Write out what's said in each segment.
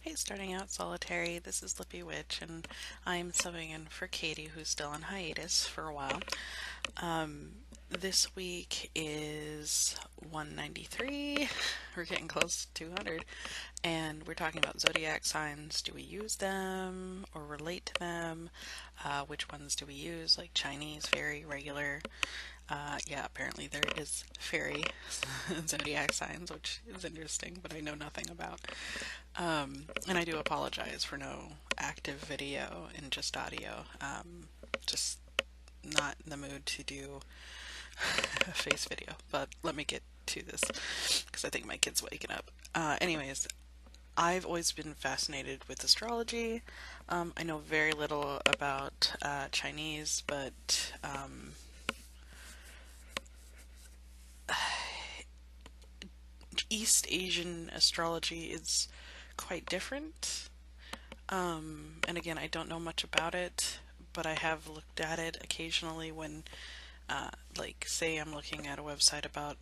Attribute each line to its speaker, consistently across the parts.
Speaker 1: Hey, starting out solitary, this is Lippy Witch, and I'm subbing in for Katey, who's still on hiatus for a while. This week is 193, we're getting close to 200, and we're talking about zodiac signs. Do we use them or relate to them? Which ones do we use, like Chinese, fairy, regular? Yeah, apparently there is fairy zodiac signs, which is interesting, but I know nothing about. And I do apologize for no active video and just audio. Just not in the mood to do a face video, but let me get to this because I think my kid's waking up. Anyways, I've always been fascinated with astrology. I know very little about Chinese, but East Asian astrology is quite different. And again, I don't know much about it, but I have looked at it occasionally when, like, say I'm looking at a website about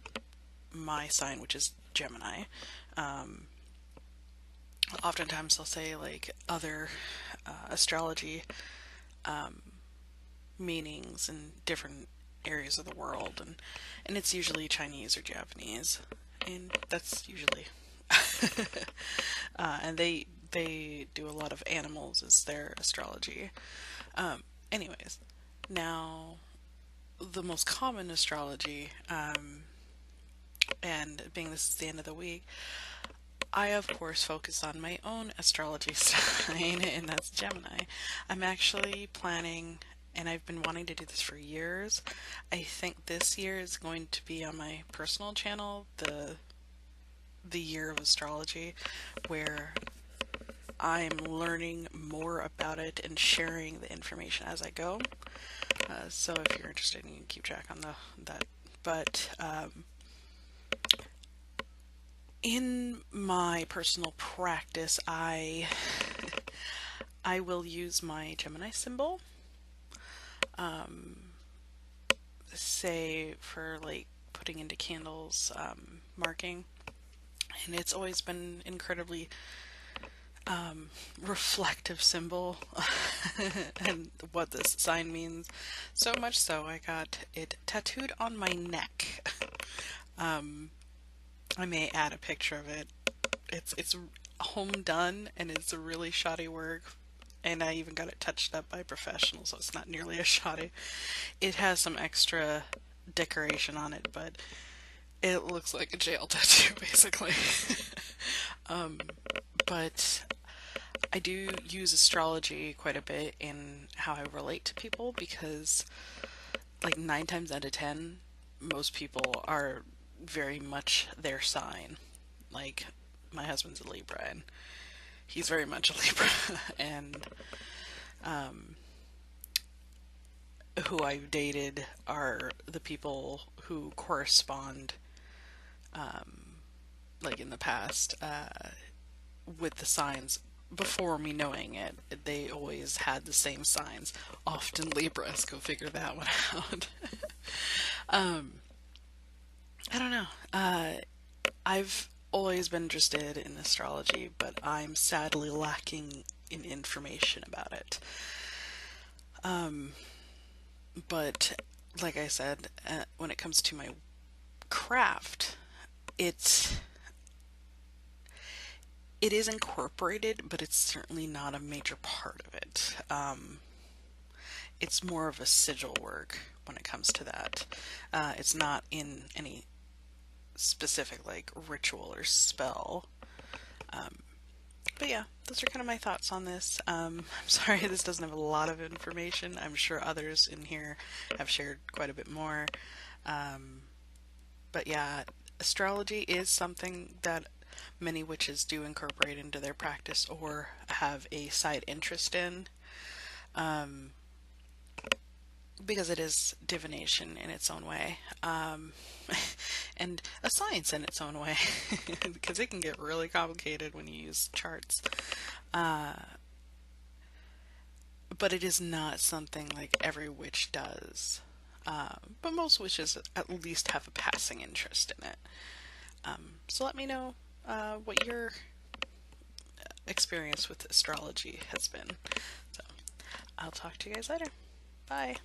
Speaker 1: my sign, which is Gemini. Oftentimes they'll say, like, other astrology meanings in different areas of the world, and it's usually Chinese or Japanese, and that's usually and they do a lot of animals as their astrology. Anyways, now the most common astrology, and being this is the end of the week, I of course focus on my own astrology sign, and that's Gemini. I'm actually planning, and I've been wanting to do this for years. I think this year is going to be on my personal channel, the year of astrology, where I'm learning more about it and sharing the information as I go. So if you're interested, you can keep track on that. But in my personal practice, I will use my Gemini symbol. Say for like putting into candles, marking, and it's always been incredibly reflective symbol and what this sign means. So much so I got it tattooed on my neck. I may add a picture of it. It's home done and it's a really shoddy work, and I even got it touched up by a professional, so it's not nearly as shoddy. It has some extra decoration on it, but it looks like a jail tattoo basically. But I do use astrology quite a bit in how I relate to people, because like 9 times out of 10 most people are very much their sign. Like my husband's a Libra and he's very much a Libra and who I've dated are the people who correspond, like in the past, with the signs before me knowing it. They always had the same signs, often Libras. Go figure that one out. I don't know. I've always been interested in astrology, but I'm sadly lacking in information about it. But like I said, when it comes to my craft, it is incorporated, but it's certainly not a major part of it. It's more of a sigil work when it comes to that. It's not in any specific like ritual or spell. But yeah, those are kind of my thoughts on this. I'm sorry this doesn't have a lot of information. I'm sure others in here have shared quite a bit more. But yeah, astrology is something that many witches do incorporate into their practice or have a side interest in, because it is divination in its own way, and a science in its own way, because it can get really complicated when you use charts. But it is not something like every witch does. But most witches at least have a passing interest in it. So let me know what your experience with astrology has been. So I'll talk to you guys later. Bye.